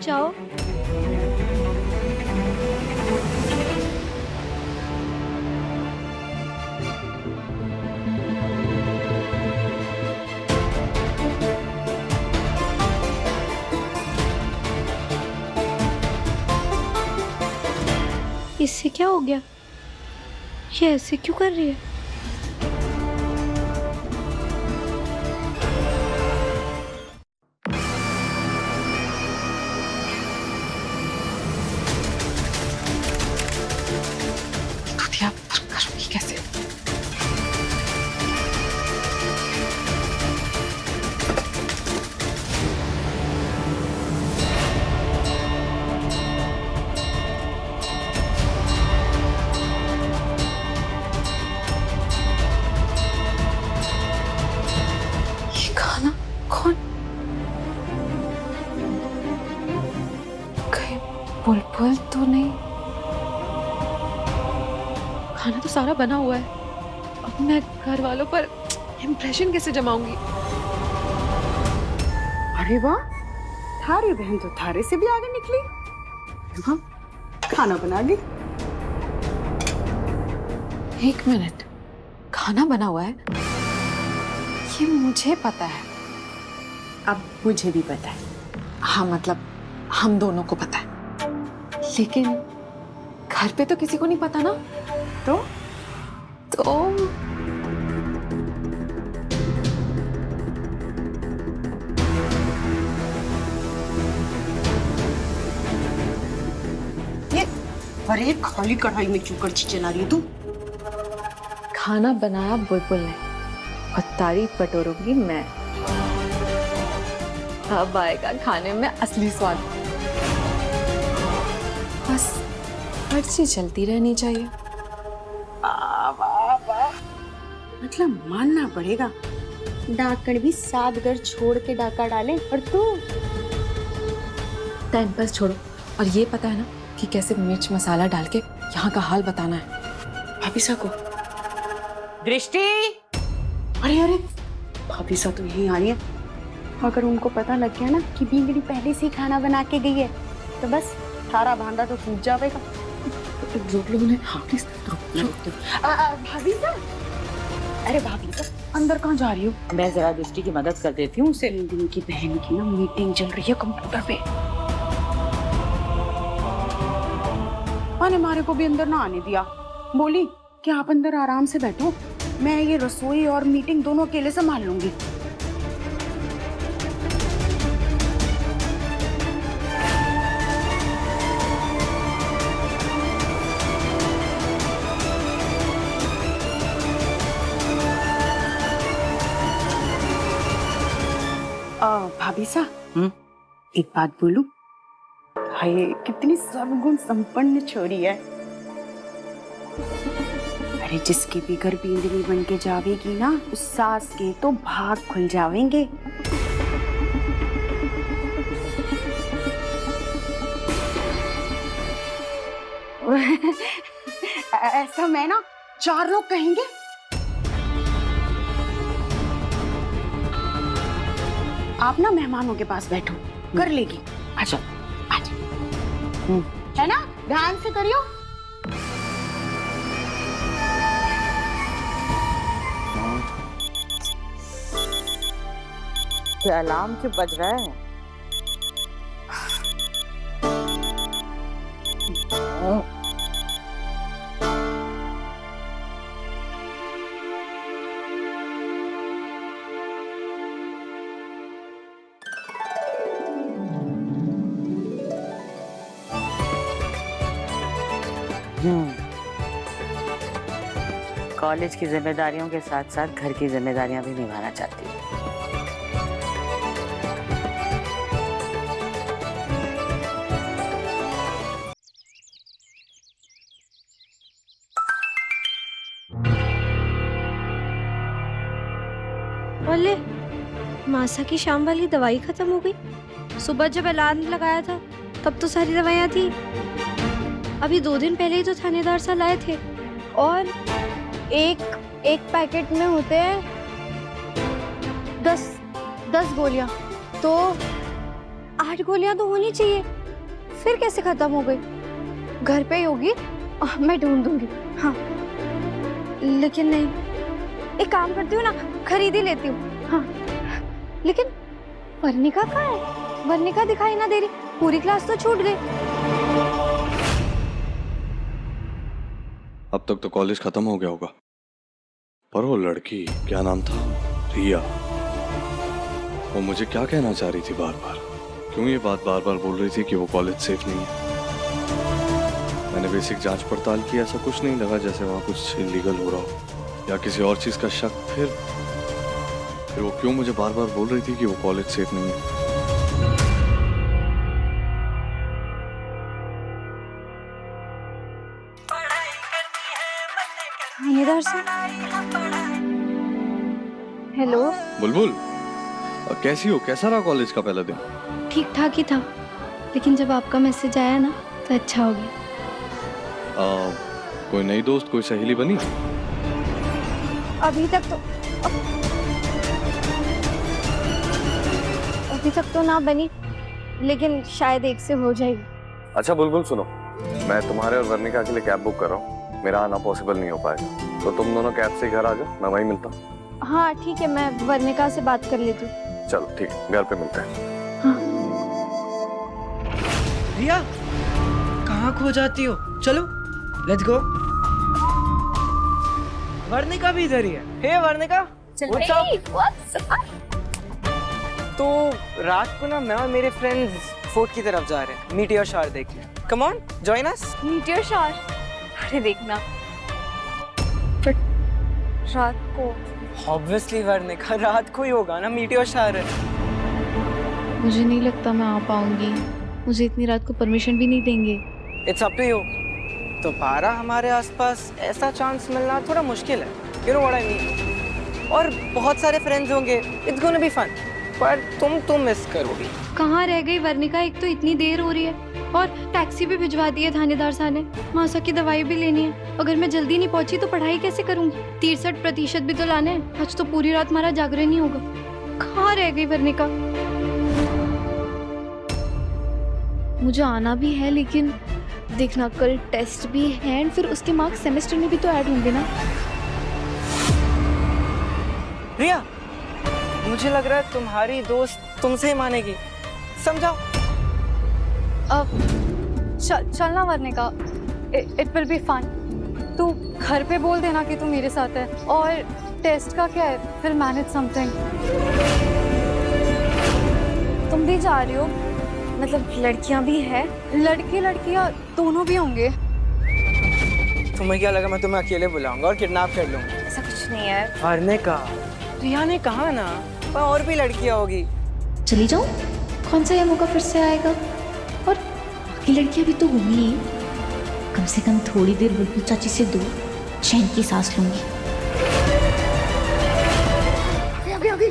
जाओ। इससे क्या हो गया? ये ऐसे क्यों कर रही है? करूंगी कैसे? ये खाना कौन? कहीं बुलबुल तो नहीं? खाना तो सारा बना हुआ है, अब मैं घर वालों पर इम्प्रेशन कैसे जमाऊंगी? अरे वाह, थारी बहन तो थारे से भी आगे निकली। हाँ, खाना बना ली। एक मिनट, खाना बना हुआ है? ये मुझे पता है। अब मुझे भी पता है। हाँ मतलब हम दोनों को पता है, लेकिन घर पे तो किसी को नहीं पता ना। तो ये अरे खाली कढ़ाई में क्यों करछी चला रही है तू? खाना बनाया बुलबुल ने और तारीफ बटोरूंगी मैं। अब आएगा खाने में असली स्वाद। बस पर्ची चलती रहनी चाहिए। वाह वाह, मतलब मानना पड़ेगा, डाकण भी 7 घर छोड़ के डाका डाले और तू टाइम पास छोड़ो और ये पता है ना कि कैसे मिर्च मसाला डाल के यहाँ का हाल बताना है। भाभी सा को दृष्टि, अरे अरे भाभी सा तो यहीं आ रही है। अगर उनको पता लग गया ना कि बींगड़ी पहले से ही खाना बना के गई है तो बस सारा भांडा तो फूट जाएगा। रोक लो उन्हें। हाँ प्लीज भाभी सा, अरे भाभी सा अंदर कहाँ जा रही हो? मैं जरा दृष्टि की मदद कर देती हूँ उसे। दिन की बहन की ना मीटिंग चल रही है कंप्यूटर पे। माने मारे को भी अंदर ना आने दिया, बोली कि आप अंदर आराम से बैठो, मैं ये रसोई और मीटिंग दोनों अकेले संभाल लूंगी। भाभी सा, एक बात बोलूं? हाय कितनी सर्वगुण संपन्न छोरी है। अरे जिसके भी घर बींदनी बन के जावेगी ना, उस सास के तो भाग खुल जावेंगे। ऐसा मैं ना 4 लोग कहेंगे। आप ना मेहमानों के पास बैठो, कर लेगी। आजा आजा, है ना, ध्यान से करियो। क्या अलार्म क्यों बज रहा है? कॉलेज की जिम्मेदारियों के साथ साथ घर की जिम्मेदारियां भी निभाना चाहती हूँ। बोले मासा की शाम वाली दवाई खत्म हो गई। सुबह जब अलार्म लगाया था तब तो सारी दवाइयाँ थी। अभी 2 दिन पहले ही तो थानेदार सा लाए थे और एक पैकेट में होते हैं 10 गोलियां, तो 8 गोलियां तो होनी चाहिए, फिर कैसे खत्म हो गई? घर पे ही होगी, मैं ढूंढ दूंगी। हाँ लेकिन नहीं, एक काम करती हूँ ना, खरीद ही लेती हूँ। हाँ लेकिन वर्णिका कहाँ है? वर्णिका दिखाई ना दे रही, पूरी क्लास तो छूट गई। अब तक तो कॉलेज खत्म हो गया होगा, पर वो लड़की, क्या नाम था, रिया, वो मुझे क्या कहना चाह रही थी बार बार? क्यों ये बात बार बार बोल रही थी कि वो कॉलेज सेफ नहीं है? मैंने बेसिक जांच पड़ताल की, ऐसा कुछ नहीं लगा जैसे वहां कुछ इलीगल हो रहा हो या किसी और चीज का शक। फिर वो क्यों मुझे बार बार बोल रही थी कि वो कॉलेज सेफ नहीं है? इधर से। हेलो बुलबुल, कैसी हो? कैसा रहा कॉलेज का पहला दिन? ठीक ठाक ही था, लेकिन जब आपका मैसेज आया ना तो अच्छा हो गया। कोई नई दोस्त, कोई सहेली बनी? अभी तक तो ना बनी, लेकिन शायद एक से हो जाएगी। अच्छा बुलबुल सुनो, मैं तुम्हारे और वर्णिका के लिए कैब बुक कर रहा हूँ। मेरा आना पॉसिबल नहीं हो पाएगा, तो तुम दोनों कैब से घर आ जाओ, मैं वहीं मिलता हूँ। हाँ ठीक है, मैं वर्णिका से बात कर लेती हूँ। चलो ठीक है, घर पे मिलते हैं। हाँ। रिया, कहाँ खो जाती हो? चलो लेट्स गो। वर्णिका भी इधर ही है। हे वर्णिका, व्हाट्स अप? तो रात को ना मैं और मेरे फ्रेंड्स फोर्ट की तरफ जा रहे हैं मीटियोर शॉर देखने। Come on, join us. Meteor sure? अरे देखना, बट रात को। ऑब्वियसली वर्णिका, रात को ही होगा ना, मीटियोर शॉर है। मुझे नहीं लगता मैं आ पाऊंगी, मुझे इतनी रात को परमिशन भी नहीं देंगे। It's up to you. दोबारा हमारे आसपास ऐसा चांस मिलना थोड़ा मुश्किल है, you know what I mean. और बहुत सारे फ्रेंड्स होंगे, इट्स गोना बी फन, पर तुम मिस करोगी। कहाँ रह गई वर्णिका? एक तो इतनी देर हो रही है और टैक्सी भी भिजवा दी है थानेदार साहब ने। मासा की दवाई भी लेनी है, अगर मैं जल्दी नहीं पहुंची तो पढ़ाई कैसे करूंगी? 63% भी तो लाने हैं। आज तो पूरी रात हमारा जागरण नहीं होगा। कहाँ रह गई वर्णिका? मुझे आना भी है, लेकिन देखना कल टेस्ट भी है एंड फिर उसके मार्क्स सेमेस्टर में भी तो ऐड होंगे ना। रिया, मुझे लग रहा है तुम्हारी दोस्त तुमसे ही मानेगी, समझाओ। अब चलना Varnika, it will be fun. तू घर पे बोल देना कि तू मेरे साथ है, और टेस्ट का क्या है, फिर मैनेज समथिंग। तुम भी जा रही हो? मतलब लड़कियां भी है? लड़कियां दोनों भी होंगे। तुम्हें क्या लगा मैं तुम्हें अकेले बुलाऊंगा और किडनैप कर लूंगा? ऐसा कुछ नहीं है। वर्णिका, रिया ने कहा ना, पर और भी लड़कियां होगी। चली जाऊं? कौन सा ये मौका फिर से आएगा? और बाकी लड़कियां भी तो होंगी, कम से कम थोड़ी देर बुलबुल चाची से दूर चैन की सांस लूंगी। अभी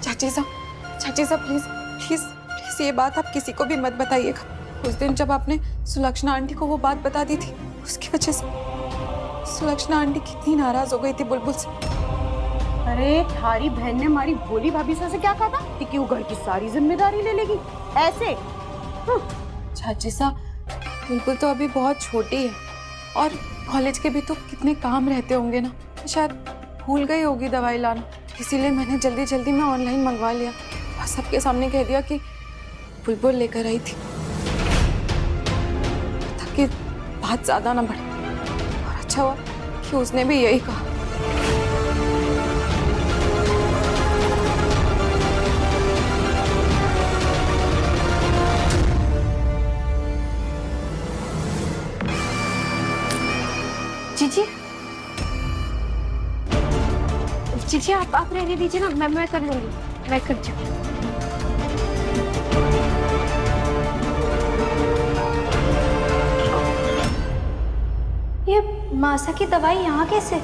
चाची साहब प्लीज प्लीज प्लीज ये बात आप किसी को भी मत बताइएगा। उस दिन जब आपने सुलक्षणा आंटी को वो बात बता दी थी, उसकी वजह से सुलक्षणा आंटी कितनी नाराज हो गई थी बुलबुल से। अरे थारी बहन ने हमारी भोली भाभी से क्या कहा था कि वो घर की सारी जिम्मेदारी ले लेगी ऐसे? चाची साहब, बुलबुल तो अभी बहुत छोटी है और कॉलेज के भी तो कितने काम रहते होंगे ना, शायद भूल गई होगी दवाई लाना, इसीलिए मैंने जल्दी जल्दी में ऑनलाइन मंगवा लिया और सबके सामने कह दिया कि बुलबुल लेकर आई थी, ताकि बात ज्यादा ना बढ़े। और अच्छा हुआ कि उसने भी यही कहा। चीची आप रहने दीजिए ना, मैं कर लूंगी, मैं कर जाऊँ। ये मासा की दवाई यहाँ कैसे?